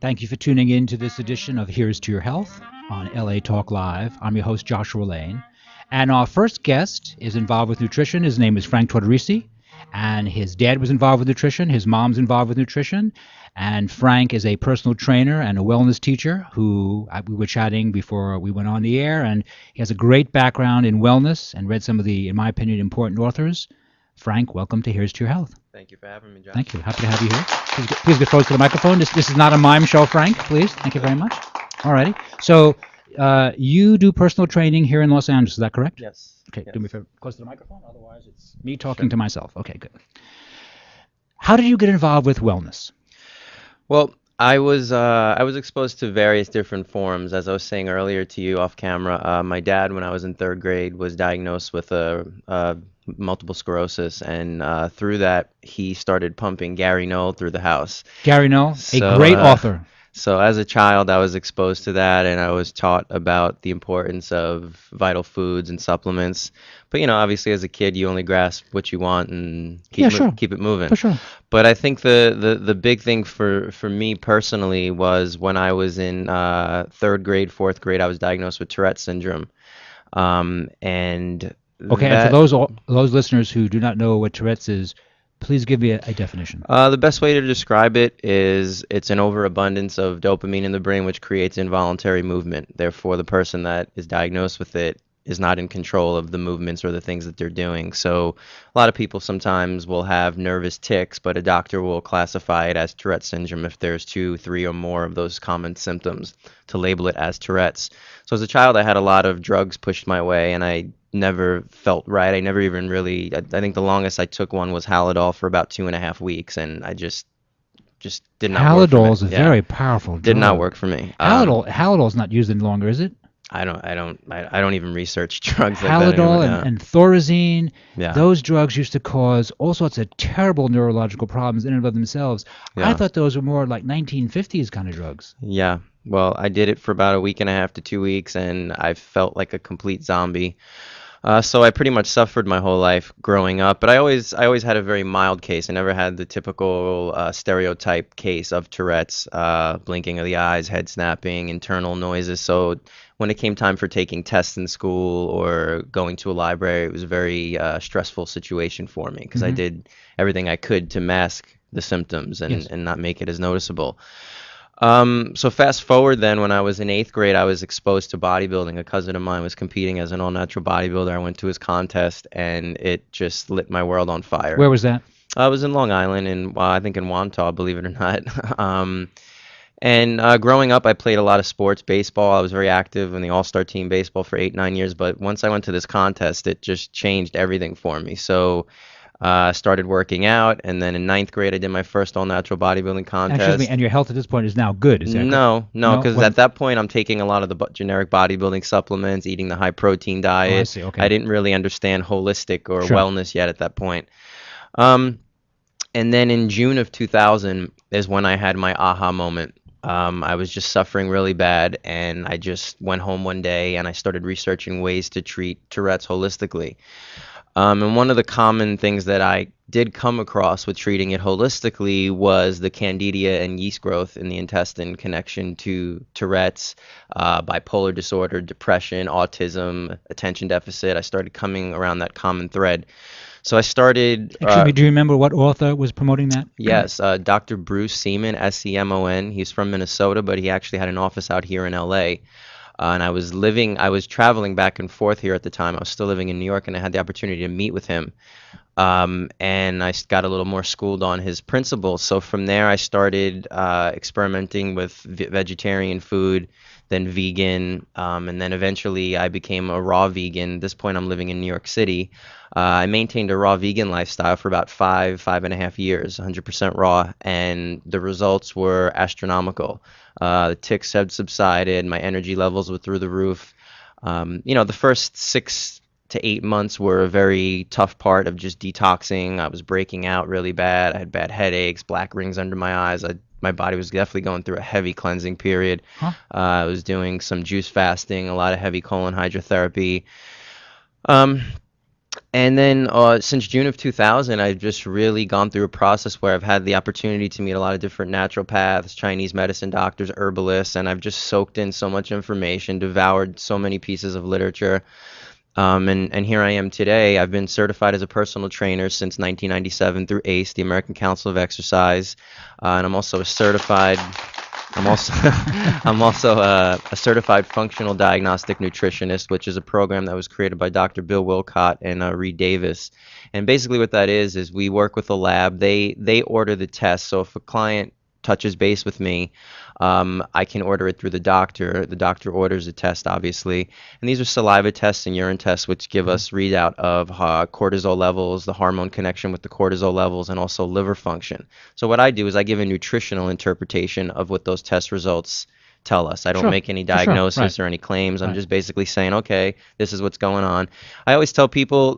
Thank you for tuning in to this edition of Here's to Your Health on LA Talk Live. I'm your host, Joshua Lane. And our first guest is involved with nutrition. His name is Frank Tortorici. And his dad was involved with nutrition. His mom's involved with nutrition. And Frank is a personal trainer and a wellness teacher who we were chatting before we went on the air. And he has a great background in wellness and read some of the, in my opinion, important authors. Frank, welcome to Here's to Your Health. Thank you for having me, John. Thank you. Happy to have you here. Please get close to the microphone. This is not a mime show, Frank, please. Thank you very much. All righty. So you do personal training here in Los Angeles, is that correct? Yes. Okay, yes. do me a favor. Close to the microphone. Otherwise, it's me talking to myself. Okay, good. How did you get involved with wellness? Well, I was exposed to various different forms. As I was saying earlier to you off camera, my dad, when I was in third grade, was diagnosed with multiple sclerosis, and through that, he started pumping Gary Knoll through the house. Gary Knoll, So, a great author. So as a child, I was exposed to that, and I was taught about the importance of vital foods and supplements. But, obviously as a kid, you only grasp what you want and keep it moving. For sure. But I think the big thing for me personally was when I was in third grade, fourth grade, I was diagnosed with Tourette syndrome. And for those listeners who do not know what Tourette's is, please give me a definition. The best way to describe it is it's an overabundance of dopamine in the brain, which creates involuntary movement. Therefore, the person that is diagnosed with it is not in control of the movements or the things that they're doing. So a lot of people sometimes will have nervous tics, but a doctor will classify it as Tourette syndrome if there's 2, 3, or more of those common symptoms to label it as Tourette's. So as a child, I had a lot of drugs pushed my way, and I never felt right. I never even really, I think the longest I took one was Halidol for about 2.5 weeks, and I just did not work for me. Halidol is a very powerful drug. Did not work for me. Halidol's not used any longer, is it? I don't even research drugs like Halidol that anymore. and Thorazine, Yeah. those drugs used to cause all sorts of terrible neurological problems in and of themselves. Yeah. I thought those were more like 1950s kind of drugs. Yeah. Well, I did it for about a week and a half to 2 weeks, and I felt like a complete zombie. So I pretty much suffered my whole life growing up, but I always had a very mild case. I never had the typical stereotype case of Tourette's, blinking of the eyes, head snapping, internal noises. So when it came time for taking tests in school or going to a library, it was a very stressful situation for me because I did everything I could to mask the symptoms and not make it as noticeable. So fast forward then, when I was in 8th grade, I was exposed to bodybuilding. A cousin of mine was competing as an all-natural bodybuilder. I went to his contest, and it just lit my world on fire. Where was that? I was in Long Island, I think in Wantagh, believe it or not. And growing up, I played a lot of sports, baseball. I was very active in the all-star team baseball for 8-9 years. But once I went to this contest, it just changed everything for me. So I started working out, and then in 9th grade, I did my first all-natural bodybuilding contest. Excuse me, and your health at this point is now good, is that correct? No, because at that point, I'm taking a lot of the generic bodybuilding supplements, eating the high-protein diet. Oh, I see, okay. I didn't really understand holistic or wellness yet at that point. And then in June of 2000 is when I had my aha moment. I was just suffering really bad, and I just went home one day, and I started researching ways to treat Tourette's holistically. And one of the common things that I did come across with treating it holistically was the candida and yeast growth in the intestine connection to Tourette's, bipolar disorder, depression, autism, attention deficit. I started coming around that common thread. So I started... Excuse me, do you remember what author was promoting that? Yes, Dr. Bruce Seaman, S-E-M-O-N. He's from Minnesota, but he actually had an office out here in L.A., and I was traveling back and forth here at the time. I was still living in New York, and I had the opportunity to meet with him. And I got a little more schooled on his principles. So from there, I started experimenting with vegetarian food, then vegan, and then eventually I became a raw vegan. At this point, I'm living in New York City. I maintained a raw vegan lifestyle for about 5.5 years, 100% raw, and the results were astronomical. The tics had subsided, my energy levels were through the roof. The first 6 to 8 months were a very tough part of just detoxing. I was breaking out really bad. I had bad headaches, black rings under my eyes. My body was definitely going through a heavy cleansing period. I was doing some juice fasting, a lot of heavy colon hydrotherapy. And then since June of 2000, I've just really gone through a process where I've had the opportunity to meet a lot of different naturopaths, Chinese medicine doctors, herbalists, and I've just soaked in so much information, devoured so many pieces of literature. And here I am today. I've been certified as a personal trainer since 1997 through ACE, the American Council of Exercise, and I'm also a certified. I'm also I'm also a certified functional diagnostic nutritionist, which is a program that was created by Dr. Bill Wilcott and Reed Davis. And basically, what that is we work with a lab. They order the test. So if a client touches base with me, I can order it through the doctor. The doctor orders a test, obviously, and these are saliva tests and urine tests, which give us readout of cortisol levels, the hormone connection with the cortisol levels, and also liver function. So what I do is I give a nutritional interpretation of what those test results tell us. I don't Sure. make any For sure. diagnosis Right. or any claims. I'm Right. just basically saying, okay, this is what's going on. I always tell people,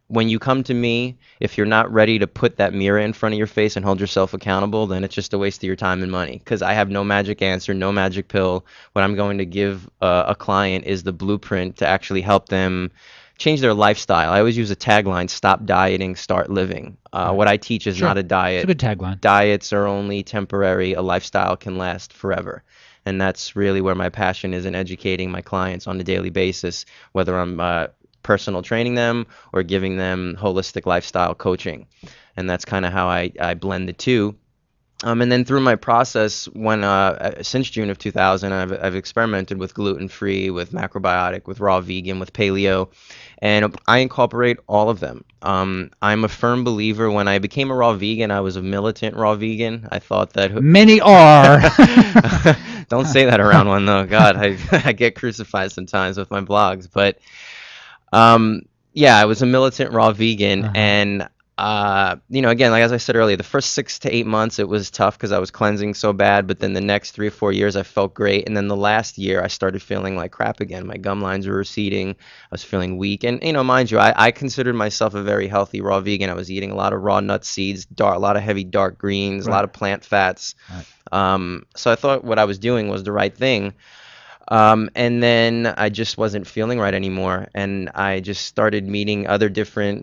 when you come to me, if you're not ready to put that mirror in front of your face and hold yourself accountable, then it's just a waste of your time and money. Because I have no magic answer, no magic pill. What I'm going to give a client is the blueprint to actually help them change their lifestyle. I always use a tagline: stop dieting, start living. Right. What I teach is Sure. not a It's a diet. good tagline. Diets are only temporary. A lifestyle can last forever. And that's really where my passion is, in educating my clients on a daily basis, whether I'm personal training them or giving them holistic lifestyle coaching. And that's kind of how I blend the two. And then through my process, since June of 2000, I've experimented with gluten-free, with macrobiotic, with raw vegan, with paleo, and I incorporate all of them. I'm a firm believer. When I became a raw vegan, I was a militant raw vegan. I thought that Many are. don't say that around one though. God, I get crucified sometimes with my blogs. But yeah, I was a militant raw vegan, Uh-huh. and again, like as I said earlier, the first 6 to 8 months it was tough because I was cleansing so bad. But then the next 3 or 4 years I felt great, and then the last year I started feeling like crap again. My gum lines were receding. I was feeling weak, and mind you, I considered myself a very healthy raw vegan. I was eating a lot of raw nuts, seeds, a lot of heavy dark greens, a lot Right. of plant fats. Right. So I thought what I was doing was the right thing. And then I just wasn't feeling right anymore, and I just started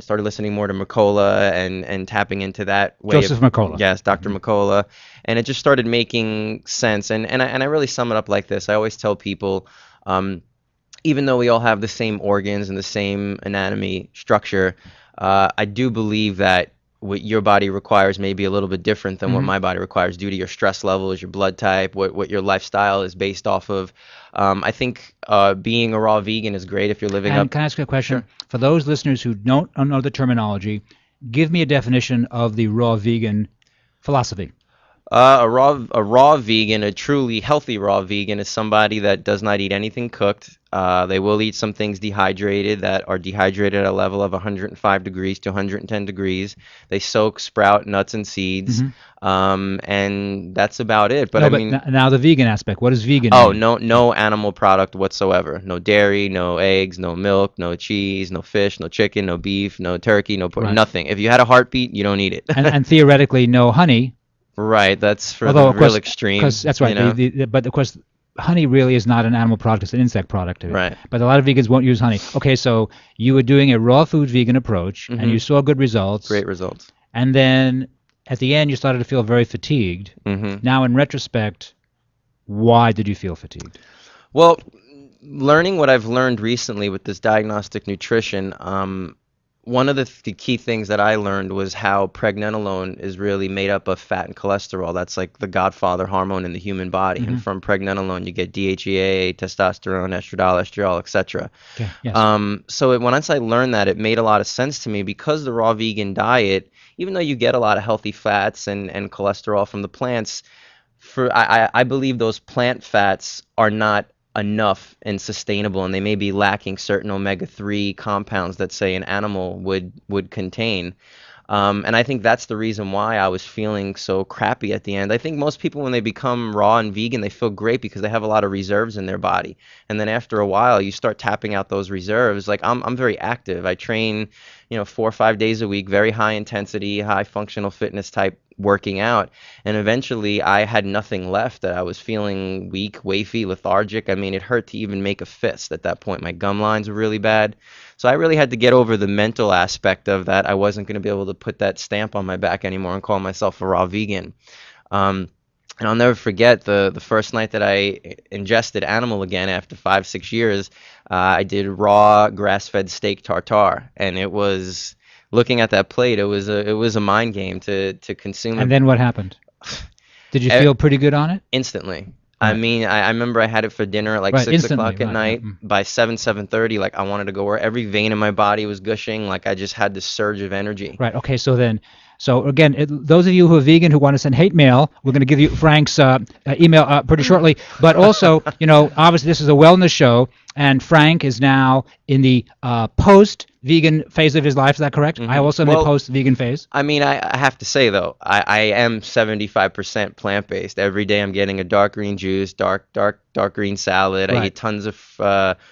started listening more to Mercola and tapping into that way Joseph of, McCullough. yes, Dr. Mercola, and it just started making sense. And I really sum it up like this. I always tell people, um, even though we all have the same organs and the same anatomy structure, I do believe that what your body requires may be a little bit different than what Mhm. my body requires due to your stress levels, your blood type, what your lifestyle is based off of. I think being a raw vegan is great if you're living And up. can I ask you a question? Sure. For those listeners who don't know the terminology, give me a definition of the raw vegan philosophy. A raw vegan, a truly healthy raw vegan, is somebody that does not eat anything cooked. They will eat some things dehydrated that are dehydrated at a level of 105 degrees to 110 degrees. They soak, sprout nuts and seeds, Hmm. and that's about it. But No, I but mean, now the vegan aspect. What does vegan oh, mean? no animal product whatsoever. No dairy, no eggs, no milk, no cheese, no fish, no chicken, no beef, no turkey, no pork, Right. nothing. If you had a heartbeat, you don't eat it. And theoretically, no honey. Right, that's for Although, the of real course, extreme, because that's right. But of course, honey really is not an animal product; it's an insect product. Right. But a lot of vegans won't use honey. Okay, so you were doing a raw food vegan approach, and you Hmm. saw good results, Great results. and then at the end, you started to feel very fatigued. Hmm. Now, in retrospect, why did you feel fatigued? Well, learning what I've learned recently with this diagnostic nutrition, one of the key things that I learned was how pregnenolone is really made up of fat and cholesterol. That's like the godfather hormone in the human body. And Hmm. from pregnenolone, you get DHEA, testosterone, estradiol, estriol, etc. Okay. Yes. Once I learned that, it made a lot of sense to me because the raw vegan diet, even though you get a lot of healthy fats and cholesterol from the plants, I believe those plant fats are not enough and sustainable, and they may be lacking certain omega-3 compounds that say an animal would contain. And I think that's the reason why I was feeling so crappy at the end. I think most people, when they become raw and vegan, they feel great because they have a lot of reserves in their body. And then after a while, you start tapping out those reserves. Like I'm very active. I train, 4 or 5 days a week, very high intensity, high functional fitness type working out. And eventually, I had nothing left. That I was feeling weak, wafy, lethargic. I mean, it hurt to even make a fist at that point. My gum lines were really bad. So I really had to get over the mental aspect of that. I wasn't going to be able to put that stamp on my back anymore and call myself a raw vegan. And I'll never forget the first night that I ingested animal again after 5 6 years. I did raw grass-fed steak tartare, and it was looking at that plate. It was a mind game to consume And it then what happened? Did you feel pretty good on it? instantly. I Right. mean, I remember I had it for dinner at like Right, 6 o'clock instantly. at Right. Yeah. night. By 7:30, like I wanted to go where every vein in my body was gushing. Like I just had this surge of energy. Right. Okay. So again, those of you who are vegan who want to send hate mail, we're going to give you Frank's email pretty shortly. But also, obviously this is a wellness show, and Frank is now in the post-vegan phase of his life. Is that correct? I also in the Well, post-vegan phase. I mean, I have to say though, I am 75% plant-based. Every day I'm getting a dark green juice, dark green salad. I Right. eat tons of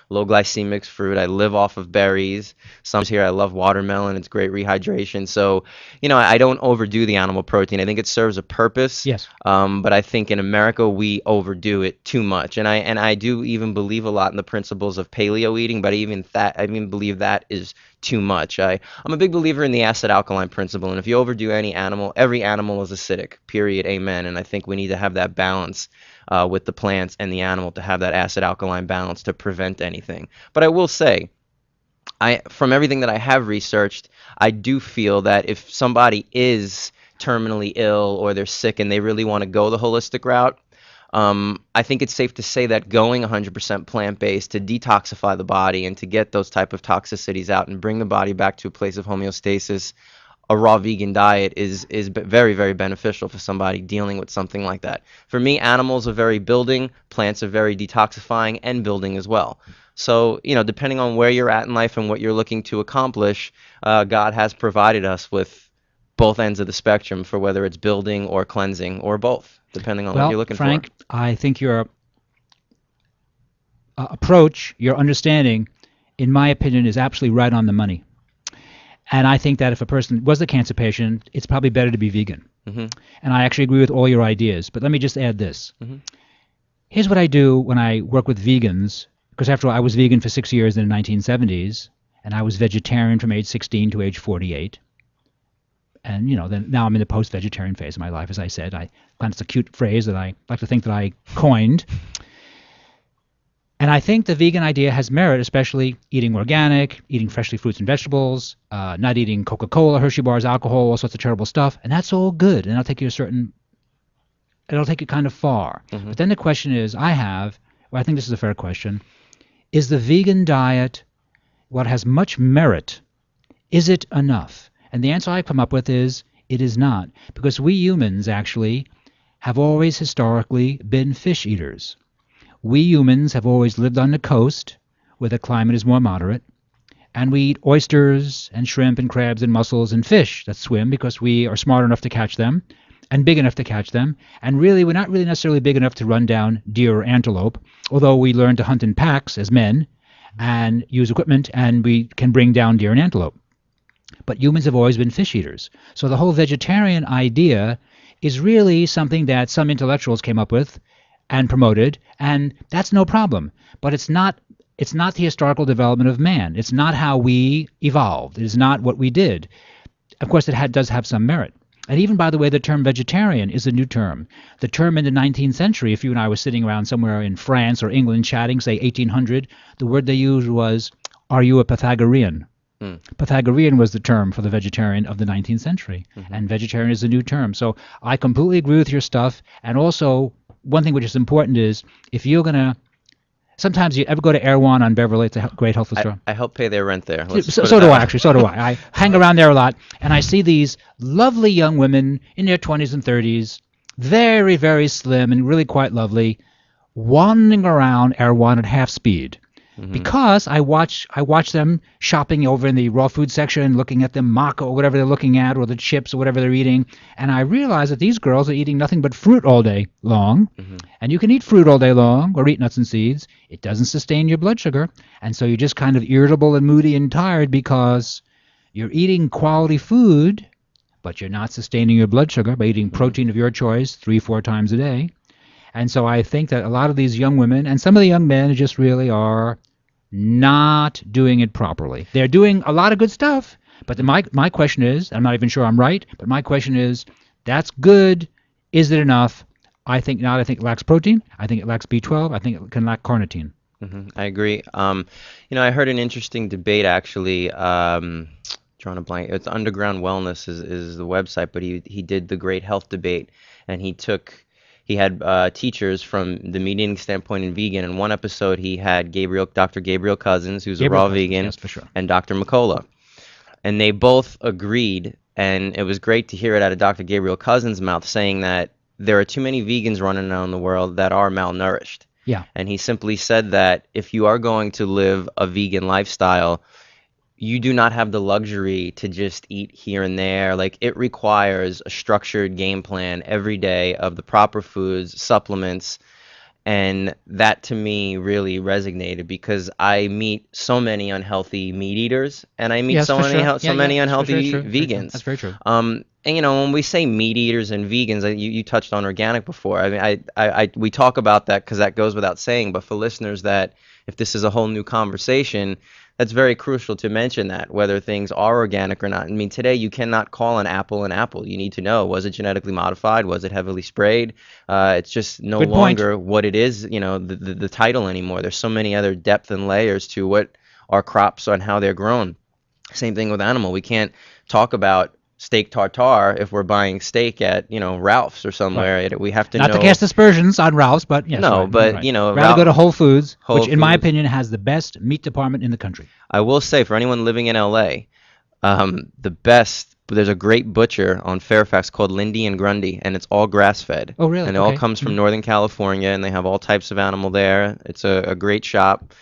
low glycemic fruit. I live off of berries. Some here I love watermelon. It's great rehydration. So, I don't overdo the animal protein. I think it serves a purpose. Yes. But I think in America we overdo it too much. And I do even believe a lot in the principles of paleo eating, but I even believe that is too much. I'm a big believer in the acid alkaline principle, and if you overdo any animal, every animal is acidic. Period. Amen. And I think we need to have that balance with the plants and the animal to have that acid alkaline balance to prevent anything. But I will say, from everything that I have researched, I do feel that if somebody is terminally ill or they're sick and they really want to go the holistic route, I think it's safe to say that going 100% plant-based to detoxify the body and to get those type of toxicities out and bring the body back to a place of homeostasis, a raw vegan diet is very, very beneficial for somebody dealing with something like that. For me, animals are very building, plants are very detoxifying and building as well. So, depending on where you're at in life and what you're looking to accomplish, God has provided us with both ends of the spectrum for whether it's building or cleansing or both, depending on what you're looking Frank, for. I think your approach, your understanding, in my opinion, is absolutely right on the money. And I think that if a person was a cancer patient, it's probably better to be vegan. Mm-hmm. And I actually agree with all your ideas. But let me just add this. Mm-hmm. Here's what I do when I work with vegans, because after all, I was vegan for 6 years in the 1970s, and I was vegetarian from age 16 to age 48. And, then now I'm in the post-vegetarian phase of my life, as I said. It's a cute phrase that I like to think that I coined. And I think the vegan idea has merit, especially eating organic, eating freshly fruits and vegetables, not eating Coca-Cola, Hershey bars, alcohol, all sorts of terrible stuff. And that's all good. And it'll take you kind of far. Mm-hmm. But then the question is, I think this is a fair question, is the vegan diet what has much merit? Is it enough? And the answer I come up with is, it is not. Because we humans, actually, have always historically been fish eaters. We humans have always lived on the coast, where the climate is more moderate, and we eat oysters and shrimp and crabs and mussels and fish that swim because we are smart enough to catch them and big enough to catch them. And really, we're not really necessarily big enough to run down deer or antelope, although we learn to hunt in packs as men and use equipment, and we can bring down deer and antelope. But humans have always been fish eaters. So the whole vegetarian idea is really something that some intellectuals came up with and promoted, and that's no problem. But it's not the historical development of man. It's not how we evolved. It is not what we did. Of course, it does have some merit. And even, by the way, the term vegetarian is a new term. The term in the 19th century, if you and I were sitting around somewhere in France or England chatting, say 1800, the word they used was, "Are you a Pythagorean?" Pythagorean was the term for the vegetarian of the 19th century. Mm-hmm. And vegetarian is a new term. So I completely agree with your stuff. And also, one thing which is important is, if you're going to, sometimes you ever go to Erewhon on Beverly, it's a great health food store. I help pay their rent there. So do I, actually. So do I. I hang around there a lot, and I see these lovely young women in their 20s and 30s, very, very slim and really quite lovely, wandering around Erewhon at half speed. Mm-hmm. Because I watch them shopping over in the raw food section, looking at the maca or whatever they're looking at, or the chips or whatever they're eating, and I realize that these girls are eating nothing but fruit all day long. Mm-hmm. And you can eat fruit all day long or eat nuts and seeds. It doesn't sustain your blood sugar, and so you're just kind of irritable and moody and tired because you're eating quality food, but you're not sustaining your blood sugar by eating protein of your choice 3-4 times a day. And so I think that a lot of these young women and some of the young men just really are not doing it properly. They're doing a lot of good stuff, but my question is, I'm not even sure I'm right, but my question is, that's good. Is it enough? I think not. I think it lacks protein. I think it lacks B12. I think it can lack carnitine. I agree. I heard an interesting debate actually. Drawing a blank. It's Underground Wellness is the website, but he did the Great Health Debate, and he had teachers from the meat eating standpoint and vegan. In one episode, he had Dr. Gabriel Cousins, who's a Gabriel raw Cousins, vegan, yes, for sure. and Dr. McCullough, and they both agreed, and it was great to hear it out of Dr. Gabriel Cousins' mouth, saying that there are too many vegans running around the world that are malnourished. Yeah. And he simply said that if you are going to live a vegan lifestyle, you do not have the luxury to just eat here and there. Like, it requires a structured game plan every day of the proper foods, supplements, and that to me really resonated because I meet so many unhealthy meat eaters and I meet Yes, so for many sure. so many That's for sure unhealthy true. Very true. vegans. That's very true. And when we say meat eaters and vegans, you touched on organic before. I mean, we talk about that because that goes without saying. But for listeners that if this is a whole new conversation, that's very crucial to mention that whether things are organic or not. I mean, today you cannot call an apple an apple. You need to know, was it genetically modified? Was it heavily sprayed? It's just no Good point. longer what it is, the title anymore. There's so many other depth and layers to what our crops and how they're grown. Same thing with animal. We can't talk about steak tartare if we're buying steak at, Ralph's or somewhere. We have to Not to know. cast aspersions on Ralph's, but yes, No, right, but, right. you know, Rather go to Whole Foods, Whole which in my Foods. opinion has the best meat department in the country. I will say for anyone living in LA, there's a great butcher on Fairfax called Lindy and Grundy, and it's all grass-fed. Oh, really? And it all Okay. comes from Northern California, and they have all types of animal there. It's a great shop.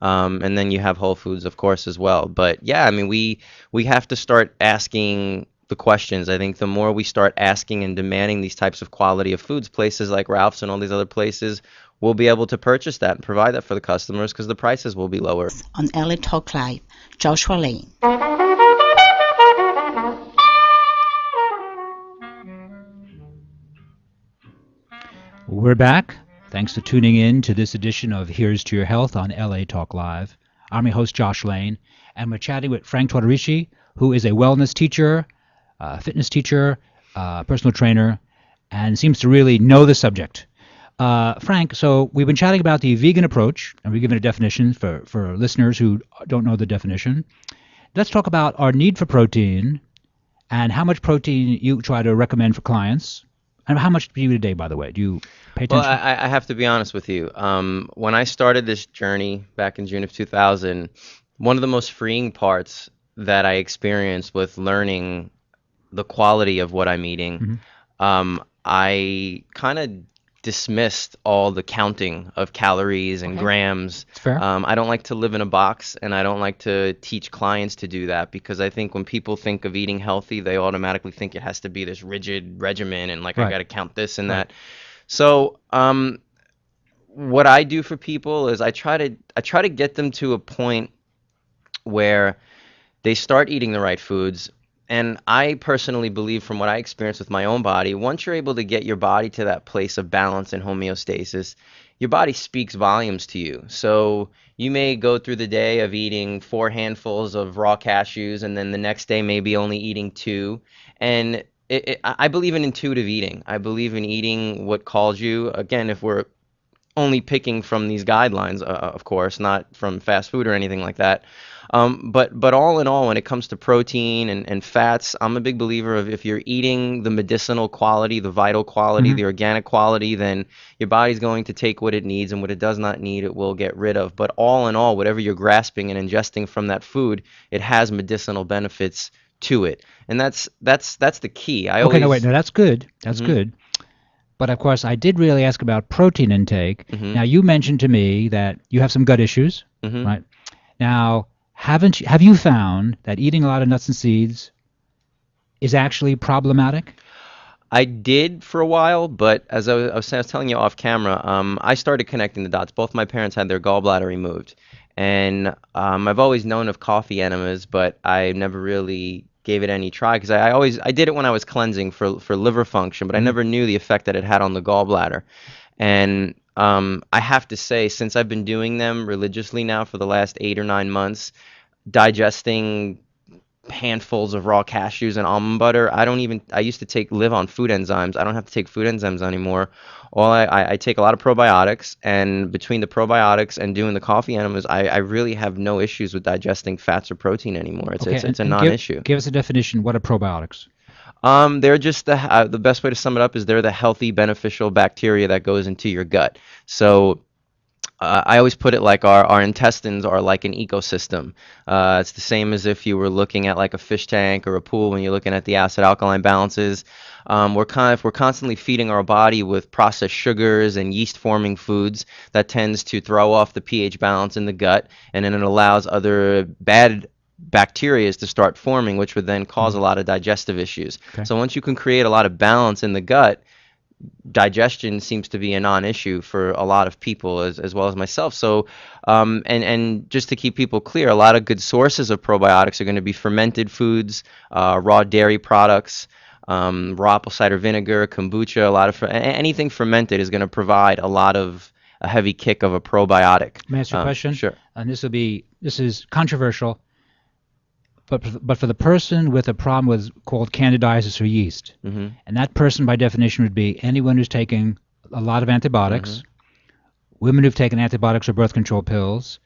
And then you have Whole Foods, of course, as well. But yeah, I mean, we have to start asking the questions. I think the more we start asking and demanding these types of quality of foods, places like Ralph's and all these other places will be able to purchase that and provide that for the customers because the prices will be lower. On LA Talk Live, Joshua Lane. We're back. Thanks for tuning in to this edition of Here's to Your Health on LA Talk Live. I'm your host, Josh Lane, and we're chatting with Frank Tortorici, who is a wellness teacher, fitness teacher, personal trainer, and seems to really know the subject. Frank, so we've been chatting about the vegan approach, and we've given a definition for listeners who don't know the definition. Let's talk about our need for protein and how much protein you try to recommend for clients. And how much do you eat a day, by the way? Do you pay attention? Well, I have to be honest with you. When I started this journey back in June of 2000, one of the most freeing parts that I experienced with learning the quality of what I'm eating, I kind of dismissed all the counting of calories and grams. It's fair. I don't like to live in a box, and I don't like to teach clients to do that because I think when people think of eating healthy, they automatically think it has to be this rigid regimen and like I got to count this and that. So what I do for people is I try to get them to a point where they start eating the right foods. And I personally believe from what I experienced with my own body, once you're able to get your body to that place of balance and homeostasis, your body speaks volumes to you. So you may go through the day of eating 4 handfuls of raw cashews and then the next day maybe only eating 2. And I believe in intuitive eating. I believe in eating what calls you. Again, if we're only picking from these guidelines, of course, not from fast food or anything like that. But all in all, when it comes to protein and fats, I'm a big believer of if you're eating the medicinal quality, the vital quality, the organic quality, then your body's going to take what it needs, and what it does not need, it will get rid of. But all in all, whatever you're grasping and ingesting from that food, it has medicinal benefits to it, and that's the key. That's good. That's good. But of course, I did really ask about protein intake. Now, you mentioned to me that you have some gut issues, right? Now, have you found that eating a lot of nuts and seeds is actually problematic? I did for a while, but as I was telling you off camera, I started connecting the dots. Both my parents had their gallbladder removed, and I've always known of coffee enemas, but I never really gave it any try because I did it when I was cleansing for liver function, but I never knew the effect that it had on the gallbladder. And I have to say, since I've been doing them religiously now for the last 8 or 9 months, digesting handfuls of raw cashews and almond butter. I used to live on food enzymes. I don't have to take food enzymes anymore. I take a lot of probiotics, and between the probiotics and doing the coffee enemas, I really have no issues with digesting fats or protein anymore. It's Okay, it's a and non-issue. give us a definition. What are probiotics? They're just the best way to sum it up is they're the healthy, beneficial bacteria that goes into your gut. So I always put it like our intestines are like an ecosystem. It's the same as if you were looking at like a fish tank or a pool when you're looking at the acid alkaline balances. If we're constantly feeding our body with processed sugars and yeast forming foods, that tends to throw off the pH balance in the gut, and then it allows other bad bacteria to start forming, which would then cause a lot of digestive issues. Okay. So once you can create a lot of balance in the gut, digestion seems to be a non-issue for a lot of people as well as myself. So and just to keep people clear, a lot of good sources of probiotics are going to be fermented foods, raw dairy products, raw apple cider vinegar, kombucha. Anything fermented is going to provide a heavy kick of a probiotic. May I ask you a question? Sure. And this is controversial, but for the person with a problem called candidiasis or yeast, Mm-hmm. and that person by definition would be anyone who's taking a lot of antibiotics, Mm-hmm. women who've taken antibiotics or birth control pills,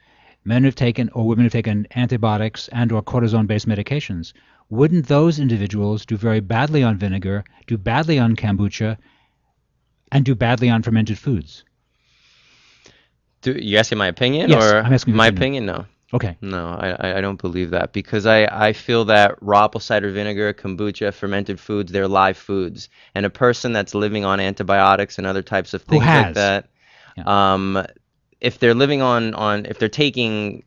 men who've taken or women who've taken antibiotics and or cortisone-based medications. Wouldn't those individuals do very badly on vinegar, do badly on kombucha, and do badly on fermented foods? You asking my opinion? Yes, or I'm asking your my opinion. opinion? No. Okay. No, I don't believe that, because I feel that raw apple cider vinegar, kombucha, fermented foods, they're live foods. And a person that's living on antibiotics and other types of things like has? that, Yeah. if they're living if they're taking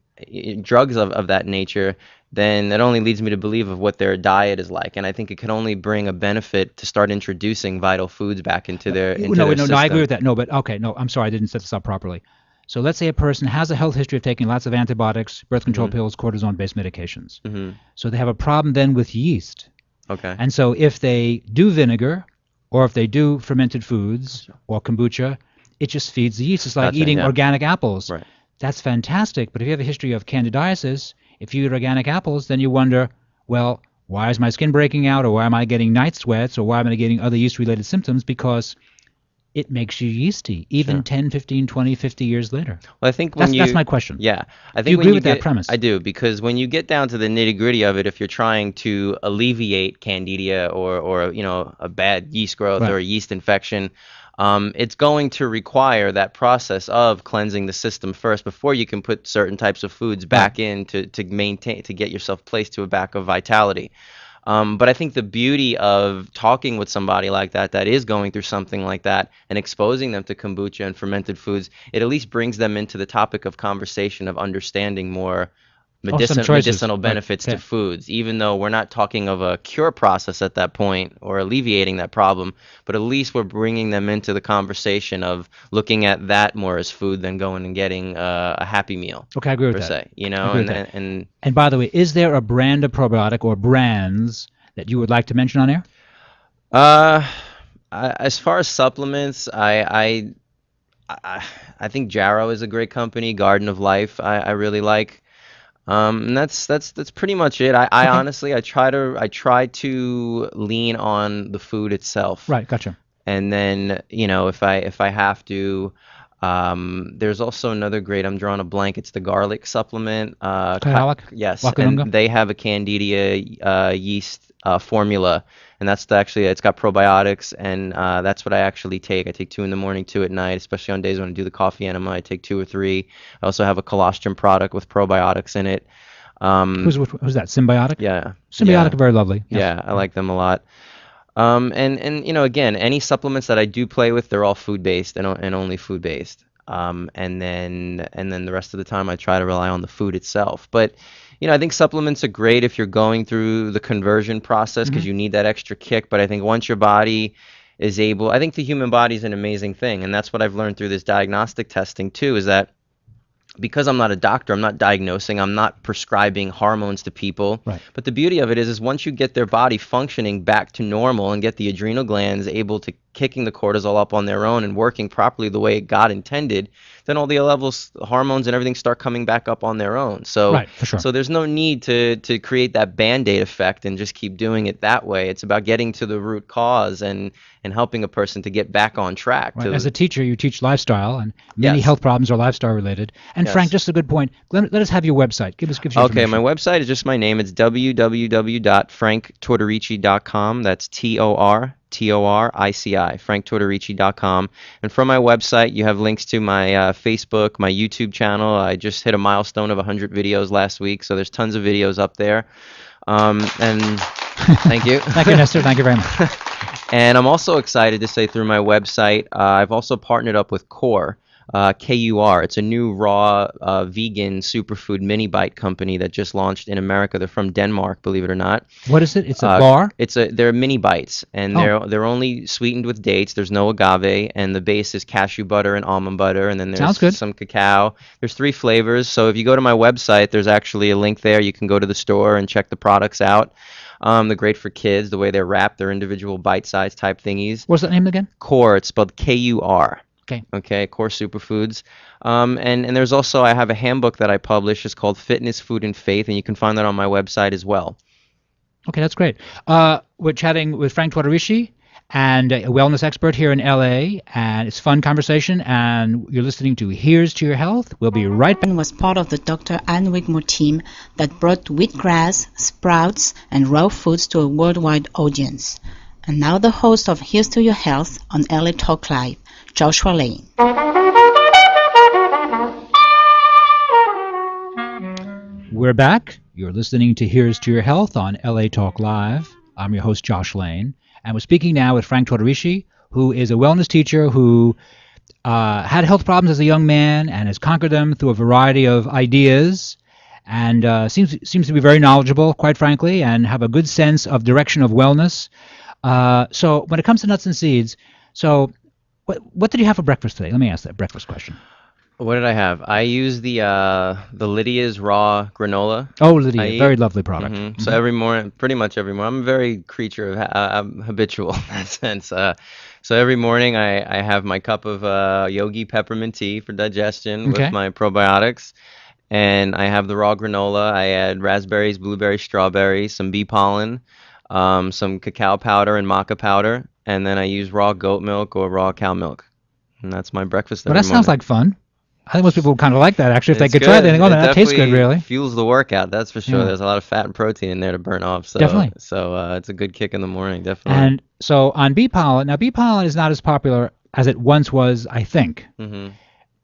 drugs of that nature, then that only leads me to believe of what their diet is like. And I think it can only bring a benefit to start introducing vital foods back into their No, system. I agree with that. No, but okay, no, I'm sorry, I didn't set this up properly. So let's say a person has a health history of taking lots of antibiotics, birth control pills, cortisone-based medications. Mm-hmm. So they have a problem then with yeast. Okay. And so if they do vinegar, or if they do fermented foods or kombucha, it just feeds the yeast. It's like Gotcha, eating yeah. organic apples. Right. That's fantastic. But if you have a history of candidiasis, if you eat organic apples, then you wonder, well, why is my skin breaking out, or why am I getting night sweats, or why am I getting other yeast-related symptoms? Because it makes you yeasty, even Sure. 10, 15, 20, 50 years later. Well, I think That's my question. Yeah, I think Do you when agree with that get- premise? I do, because when you get down to the nitty gritty of it, if you're trying to alleviate candida or a bad yeast growth Right. or a yeast infection, it's going to require that process of cleansing the system first before you can put certain types of foods back in to maintain, to get yourself placed to a back of vitality. But I think the beauty of talking with somebody like that is going through something like that and exposing them to kombucha and fermented foods, it at least brings them into the topic of conversation of understanding more some choices. medicinal Right. benefits Yeah. to foods, even though we're not talking of a cure process at that point or alleviating that problem, but at least we're bringing them into the conversation of looking at that more as food than going and getting a Happy Meal. Okay, I agree with per that. se, you I know, agree with and, that. and And by the way, is there a brand of probiotic or brands that you would like to mention on air? as far as supplements, I think Jarrow is a great company. Garden of Life, I really like. And that's pretty much it. I Okay. honestly, I try to lean on the food itself. Right, gotcha. And then, if I have to, there's also another great, I'm drawing a blank. It's the garlic supplement. Kyolic? Yes, Wakanunga? and they have a Candida yeast formula, and it's got probiotics, and that's what I actually take. I take 2 in the morning, 2 at night, especially on days when I do the coffee enema. I take 2 or 3. I also have a colostrum product with probiotics in it. Who's that? Symbiotic? Yeah. Symbiotic yeah. are very lovely. Yes. Yeah, I like them a lot. And again, any supplements that I do play with, they're all food based and only food based. And then the rest of the time I try to rely on the food itself. But I think supplements are great if you're going through the conversion process, because you need that extra kick. But I think once your body is able, I think the human body is an amazing thing, and that's what I've learned through this diagnostic testing too, is that because I'm not a doctor, I'm not diagnosing, I'm not prescribing hormones to people. Right. But the beauty of it is once you get their body functioning back to normal and get the adrenal glands able to kicking the cortisol up on their own and working properly the way God intended, then all the levels, hormones and everything start coming back up on their own. So, Right, for sure. so there's no need to create that Band-Aid effect and just keep doing it that way. It's about getting to the root cause and helping a person to get back on track. Right. As a teacher, you teach lifestyle, and many Yes. health problems are lifestyle related. And Yes. Frank, just a good point. Let us have your website. Give us your Okay, my information. website is just my name. It's www.franktortorici.com. That's Tortorici, franktortorici.com. And from my website, you have links to my Facebook, my YouTube channel. I just hit a milestone of 100 videos last week, so there's tons of videos up there. And thank you. Thank you, Nestor. Thank you very much. And I'm also excited to say through my website, I've also partnered up with Core, KUR. It's a new raw vegan superfood mini bite company that just launched in America. They're from Denmark, believe it or not. What is it? It's a bar? They're mini bites, and Oh. they're only sweetened with dates. There's no agave, and the base is cashew butter and almond butter, and then Sounds there's good. some cacao. There's 3 flavors. So if you go to my website, there's actually a link there. You can go to the store and check the products out. They're great for kids. The way they're wrapped, they're individual bite-sized type thingies. What's that name again? Core, it's spelled K-U-R. Okay. Okay, Core Superfoods. And there's also, I have a handbook that I publish. It's called Fitness, Food, and Faith, and you can find that on my website as well. Okay, that's great. We're chatting with Frank Tortorici, and a wellness expert here in LA, and it's a fun conversation, and you're listening to Here's to Your Health. We'll be right back. Pollen was part of the Dr. Anne Wigmore team that brought wheatgrass, sprouts, and raw foods to a worldwide audience. And now the host of Here's to Your Health on LA Talk Live, Joshua Lane. We're back. You're listening to Here's to Your Health on LA Talk Live. I'm your host, Josh Lane, and we're speaking now with Frank Tortorici, who is a wellness teacher who had health problems as a young man and has conquered them through a variety of ideas, and seems to be very knowledgeable, quite frankly, and have a good sense of direction of wellness. So when it comes to nuts and seeds, so what did you have for breakfast today? Let me ask that breakfast question. What did I have? I use the Lydia's raw granola. Oh, Lydia, I eat. very lovely product. So every morning, pretty much every morning, I'm a very creature of, I'm habitual in that sense. So every morning I have my cup of yogi peppermint tea for digestion Okay. with my probiotics. And I have the raw granola. I add raspberries, blueberries, strawberries, some bee pollen, some cacao powder and maca powder. And then I use raw goat milk or raw cow milk. And that's my breakfast Well, every that sounds morning. like fun. I think most people would kind of like that, actually. If they It's could try it, good. they think, oh, It that tastes good, definitely really. fuels the workout, that's for sure. Yeah. There's a lot of fat and protein in there to burn off. So, Definitely. So it's a good kick in the morning, definitely. And so on bee pollen, now bee pollen is not as popular as it once was, I think. hmm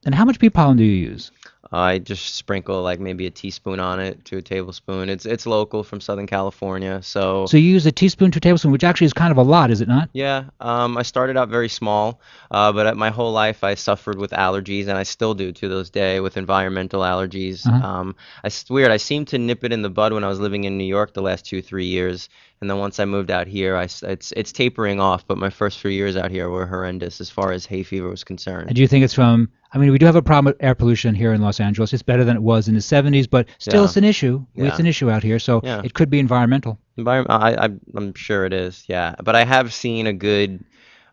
And how much bee pollen do you use? I just sprinkle like maybe a teaspoon on it to a tablespoon. It's local from Southern California, so So you use a teaspoon to a tablespoon, which actually is kind of a lot, is it not? yeah. I started out very small, but my whole life I suffered with allergies, and I still do to this day with environmental allergies. Uh-huh. It's weird. I seemed to nip it in the bud when I was living in New York the last 2-3 years, and then once I moved out here, it's tapering off. But my first few years out here were horrendous as far as hay fever was concerned. And do you think it's from, I mean, we do have a problem with air pollution here in Los Angeles. It's better than it was in the 70s, but still Yeah. it's an issue. It's Yeah. an issue out here, so Yeah. it could be environmental. I'm sure it is, yeah. But I have seen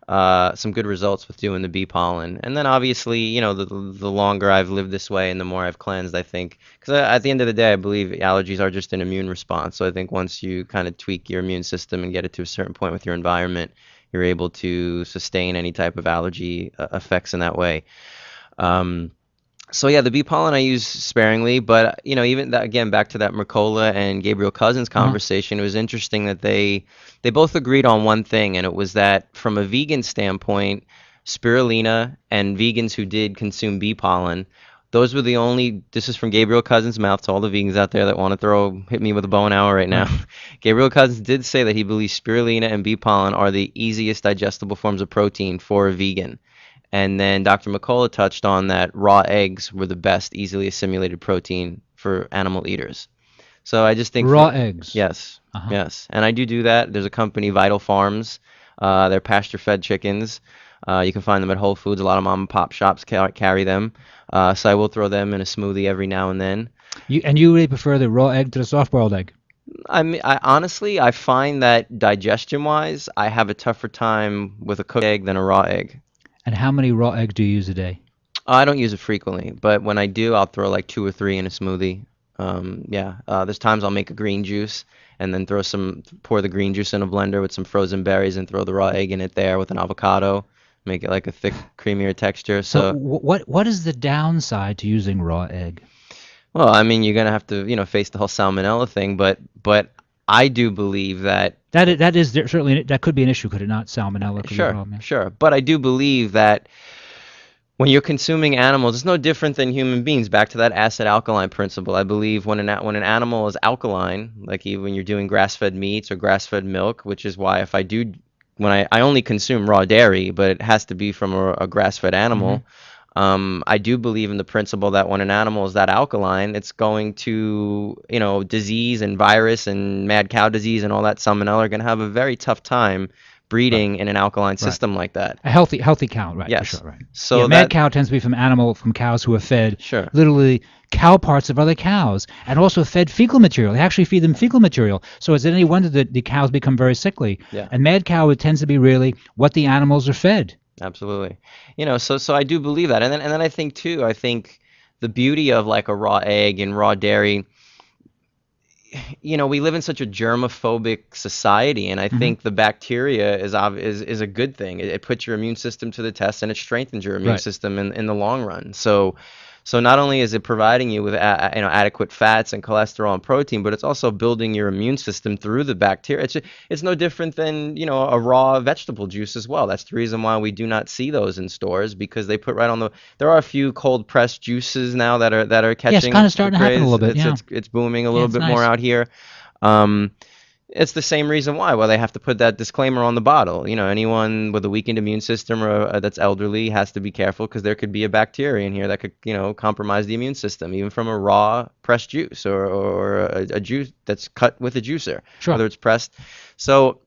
some good results with doing the bee pollen. And then obviously, the longer I've lived this way and the more I've cleansed, I think, because at the end of the day, I believe allergies are just an immune response. So I think once you kind of tweak your immune system and get it to a certain point with your environment, you're able to sustain any type of allergy effects in that way. So yeah, the bee pollen I use sparingly, but even that, again, back to that Mercola and Gabriel Cousins conversation, it was interesting that they both agreed on one thing, and it was that from a vegan standpoint, spirulina and vegans who did consume bee pollen, those were the only, this is from Gabriel Cousins' mouth to all the vegans out there that want to hit me with a bow and arrow right now. Gabriel Cousins did say that he believes spirulina and bee pollen are the easiest digestible forms of protein for a vegan. And then Dr. McCullough touched on that raw eggs were the best easily assimilated protein for animal eaters. So I just think Raw eggs. Yes, Uh-huh. yes. And I do that. There's a company, Vital Farms. They're pasture-fed chickens. You can find them at Whole Foods. A lot of mom and pop shops carry them. So I will throw them in a smoothie every now and then. You really prefer the raw egg to the soft-boiled egg? I mean, honestly, I find that digestion-wise, I have a tougher time with a cooked egg than a raw egg. And how many raw eggs do you use a day? I don't use it frequently, but when I do, I'll throw like 2 or 3 in a smoothie. Yeah, there's times I'll make a green juice and then pour the green juice in a blender with some frozen berries and throw the raw egg in it there with an avocado, make it like a thick, creamier texture. So So, what is the downside to using raw egg? well, I mean, you're gonna have to, face the whole salmonella thing, but I do believe that. That is certainly that could be an issue, could it not? Salmonella could be a Sure, problem. Yeah. sure. But I do believe that when you're consuming animals, it's no different than human beings. Back to that acid alkaline principle. I believe when when an animal is alkaline, like even when you're doing grass-fed meats or grass-fed milk, which is why if I do, when I only consume raw dairy, but it has to be from a grass-fed animal. I do believe in the principle that when an animal is that alkaline, it's going to, disease and virus and mad cow disease and all that salmonella are going to have a very tough time breeding in an alkaline system like that. A healthy cow, right? Yes. For sure, right. So yeah, mad cow tends to be from cows who are fed Sure. literally cow parts of other cows, and also fed fecal material. They actually feed them fecal material. So is it any wonder that the cows become very sickly? Yeah. And mad cow, it tends to be really what the animals are fed. Absolutely. So I do believe that. And then I think too, the beauty of like a raw egg and raw dairy, we live in such a germophobic society, and I think the bacteria is a good thing. It puts your immune system to the test, and it strengthens your immune system in the long run. So not only is it providing you with adequate fats and cholesterol and protein, but it's also building your immune system through the bacteria. It's no different than a raw vegetable juice as well. That's the reason why we do not see those in stores, because they put right on the. There are a few cold pressed juices now that are catching. Yeah, it's kind of starting to happen a little bit. It's booming a little bit nice. more out here. It's the same reason why they have to put that disclaimer on the bottle. Anyone with a weakened immune system or that's elderly has to be careful, because there could be a bacteria in here that could, compromise the immune system, even from a raw pressed juice or a juice that's cut with a juicer, whether it's pressed. So,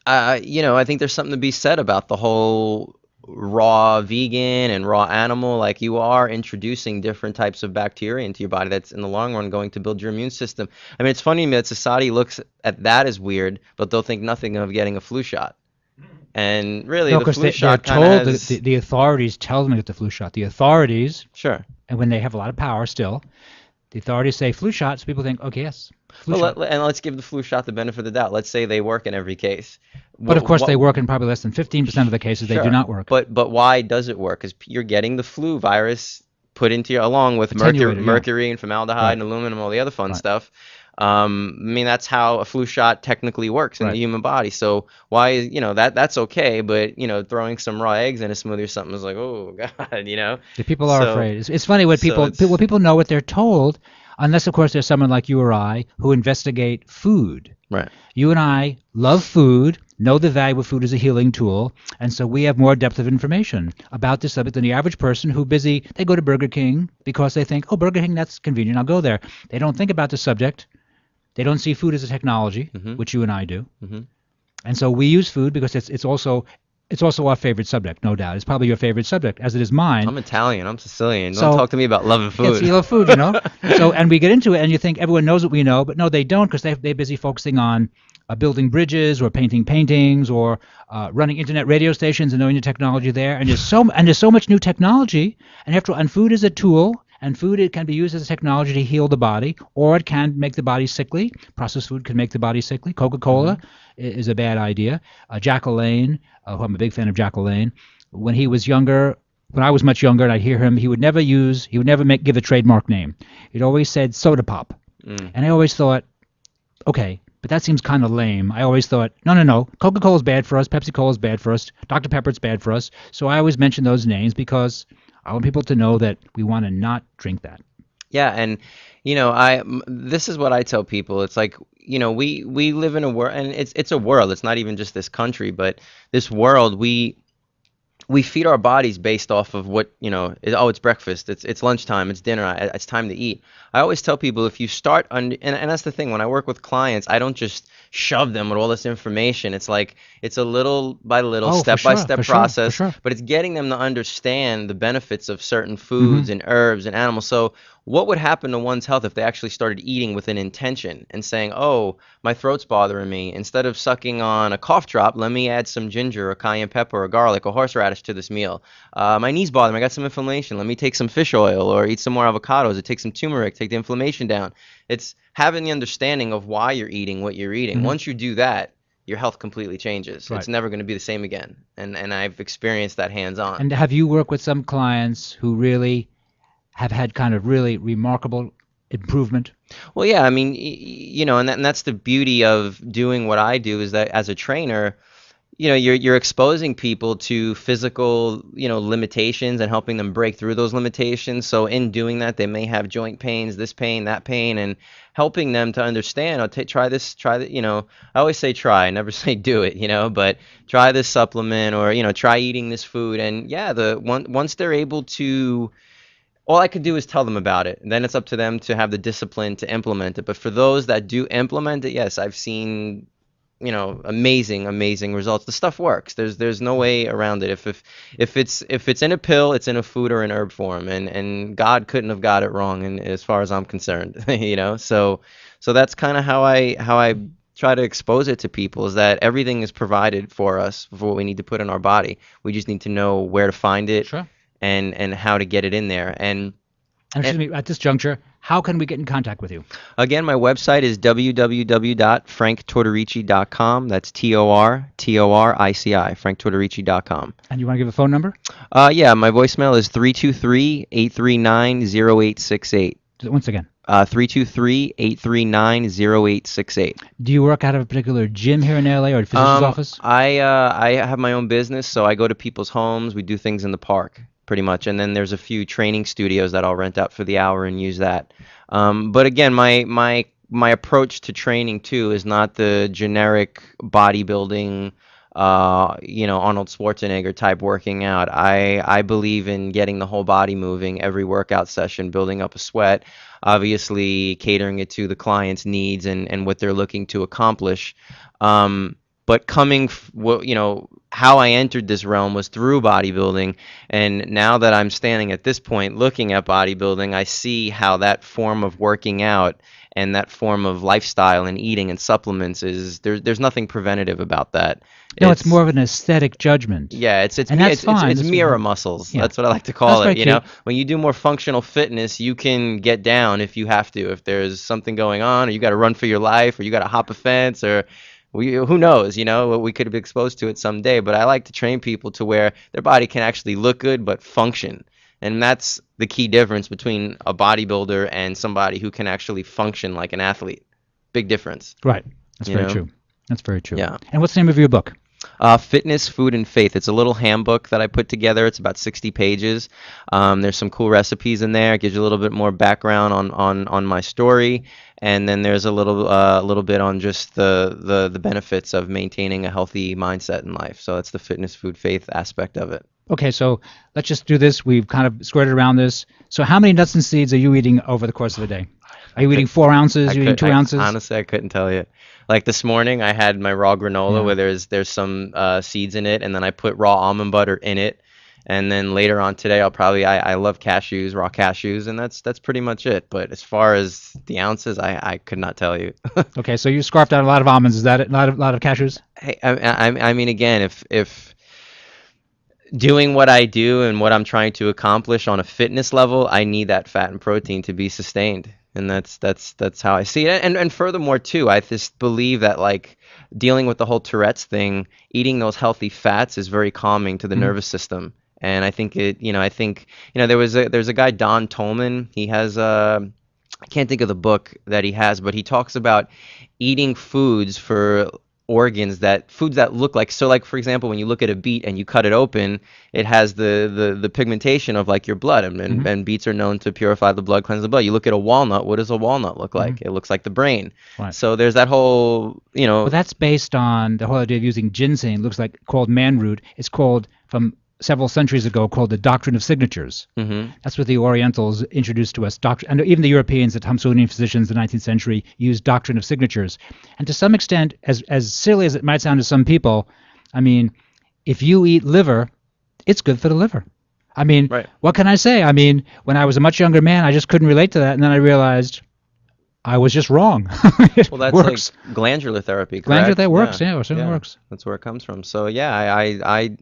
I think there's something to be said about the whole raw vegan and raw animal. Like, you are introducing different types of bacteria into your body that's in the long run going to build your immune system. I mean, it's funny to me that society looks at that as weird, but they'll think nothing of getting a flu shot. And really, the flu shot kind of has... the authorities tell them to get the flu shot. The authorities, Sure. And when they have a lot of power still, the authorities say flu shots. People think, okay, yes. And let's give the flu shot the benefit of the doubt. Let's say they work in every case. But of course, they work in probably less than 15% of the cases. They do not work. But why does it work? Because you're getting the flu virus put into you, along with mercury and formaldehyde and aluminum, all the other fun stuff. I mean, that's how a flu shot technically works in the human body. So why, that's okay, but throwing some raw eggs in a smoothie or something is like, oh God, The people are afraid. It's funny when people know what they're told. Unless, of course, there's someone like you or I who investigate food. Right. You and I love food, know the value of food as a healing tool, and so we have more depth of information about this subject than the average person they go to Burger King because they think, oh, Burger King, that's convenient, I'll go there. They don't think about the subject. They don't see food as a technology, which you and I do. And so we use food because it's also our favorite subject, no doubt. It's probably your favorite subject, as it is mine. I'm Italian. I'm Sicilian. Don't talk to me about loving food. Yes, you love food, So, and we get into it, and you think everyone knows what we know, but no, they don't, because they're busy focusing on building bridges or painting paintings or running internet radio stations and knowing the technology there. And there's so much new technology. And after all, and food is a tool. And food, it can be used as a technology to heal the body, or it can make the body sickly. Processed food can make the body sickly. Coca-Cola is a bad idea. Jack LaLanne, who I'm a big fan of Jack LaLanne, when I was much younger, and I'd hear him, he would never give a trademark name. He'd always said soda pop. And I always thought, okay, but that seems kind of lame. I always thought, no, Coca-Cola's bad for us, Pepsi-Cola's bad for us, Dr. Pepper's bad for us. So I always mention those names because I want people to know that we want to not drink that. Yeah, and this is what I tell people. It's like, we live in a world, and it's a world. It's not even just this country, but this world. We feed our bodies based off of what it's breakfast, it's lunchtime, it's dinner, it's time to eat. I always tell people, if you start and that's the thing, when I work with clients, I don't just shove them with all this information. It's like it's a little by little, Oh, step by step for sure, for process, sure. but it's getting them to understand the benefits of certain Mm-hmm. foods and herbs and animals. So what would happen to one's health if they actually started eating with an intention and saying, oh, my throat's bothering me. Instead of sucking on a cough drop, let me add some ginger or cayenne pepper or garlic or horseradish to this meal. My knees bother me. I got some inflammation. Let me take some fish oil or eat some more avocados or take some turmeric, take the inflammation down. It's having the understanding of why you're eating what you're eating. Mm-hmm. Once you do that, your health completely changes. Right. It's never going to be the same again. And I've experienced that hands-on. And have you worked with some clients who really have had kind of really remarkable improvement? Well, yeah, I mean, and that's the beauty of doing what I do is that as a trainer, you're exposing people to physical, limitations and helping them break through those limitations. So in doing that, they may have joint pains, this pain, that pain, and helping them to understand, try this, try that, I always say try, I never say do it, but try this supplement or, try eating this food. And yeah, once they're able to, all I could do is tell them about it. And then it's up to them to have the discipline to implement it. But for those that do implement it, yes, I've seen amazing results. The stuff works. There's no way around it. If it's in a pill, it's in a food or an herb form, and God couldn't have got it wrong, and as far as I'm concerned, So that's kind of how I try to expose it to people, is that everything is provided for us for what we need to put in our body. We just need to know where to find it. Sure. And how to get it in there. And excuse me, at this juncture, how can we get in contact with you? Again, my website is www.franktortorici.com. That's Tortorici, franktortorici.com. And you want to give a phone number? Yeah, my voicemail is 323-839-0868. Once again. 323-839-0868. Do you work out of a particular gym here in LA or a physician's office? I have my own business, so I go to people's homes. We do things in the park, pretty much, and then there's a few training studios that I'll rent out for the hour and use that. But again, my approach to training too is not the generic bodybuilding, Arnold Schwarzenegger type working out. I believe in getting the whole body moving every workout session, building up a sweat, obviously catering it to the client's needs and what they're looking to accomplish. But how I entered this realm was through bodybuilding, and now that I'm standing at this point looking at bodybuilding, I see how that form of working out and that form of lifestyle and eating and supplements there's nothing preventative about that. No, it's more of an aesthetic judgment. Yeah, it's fine. mirror muscles. Yeah. That's what I like to call That's it. very cute. When you do more functional fitness, you can get down if you have to. If there's something going on, or you got to run for your life, or you got to hop a fence, or who knows, what we could be exposed to it someday. But I like to train people to where their body can actually look good but function. And that's the key difference between a bodybuilder and somebody who can actually function like an athlete. Big difference. Right. That's very true. That's very true. Yeah. And what's the name of your book? Fitness, Food, and Faith. It's a little handbook that I put together. It's about 60 pages. There's some cool recipes in there. It gives you a little bit more background on my story, and then there's a little bit on just the benefits of maintaining a healthy mindset in life. So that's the fitness, food, faith aspect of it. Okay, so let's just do this. We've kind of skirted around this. So how many nuts and seeds are you eating over the course of a day? Are you eating 4 ounces? Are you eating 2 ounces? Honestly, I couldn't tell you. Like this morning, I had my raw granola where there's some seeds in it, and then I put raw almond butter in it. And then later on today, I love cashews, raw cashews, and that's pretty much it. But as far as the ounces, I could not tell you. Okay, so you scarfed out a lot of almonds. Is that it? A lot of cashews? Hey, I mean, again, if doing what I do and what I'm trying to accomplish on a fitness level, I need that fat and protein to be sustained. And that's how I see it. And furthermore too, I just believe that like dealing with the whole Tourette's thing, eating those healthy fats is very calming to the nervous system. And I think there's a guy, Don Tolman. He has I can't think of the book that he has, but he talks about eating foods for foods that look like, so like for example, when you look at a beet and you cut it open, it has the pigmentation of like your blood, and beets are known to purify the blood, cleanse the blood. You look at a walnut, what does a walnut look like? It looks like the brain. Right. So there's that whole Well, that's based on the whole idea of using ginseng. It looks like called man root. It's called from several centuries ago called the doctrine of signatures. Mm-hmm. That's what the Orientals introduced to us. And even the Europeans, the Thompsonian physicians, in the 19th century, used doctrine of signatures. And to some extent, as silly as it might sound to some people, I mean, if you eat liver, it's good for the liver. I mean, Right. What can I say? I mean, when I was a much younger man, I just couldn't relate to that. And then I realized I was just wrong. It Well, that's works. like glandular therapy, correct? Glandular therapy works, yeah, it certainly works. That's where it comes from. So yeah,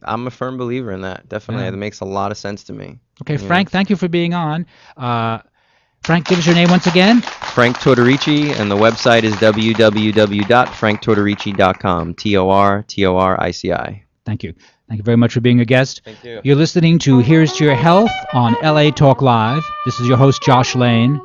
I'm a firm believer in that. Definitely, Yeah. it makes a lot of sense to me. Okay, Frank, thank you for being on. Frank, give us your name once again. Frank Tortorici, and the website is www.franktortorici.com. Tortorici. Thank you. Thank you very much for being a guest. Thank you. You're listening to Here's to Your Health on LA Talk Live. This is your host, Josh Lane.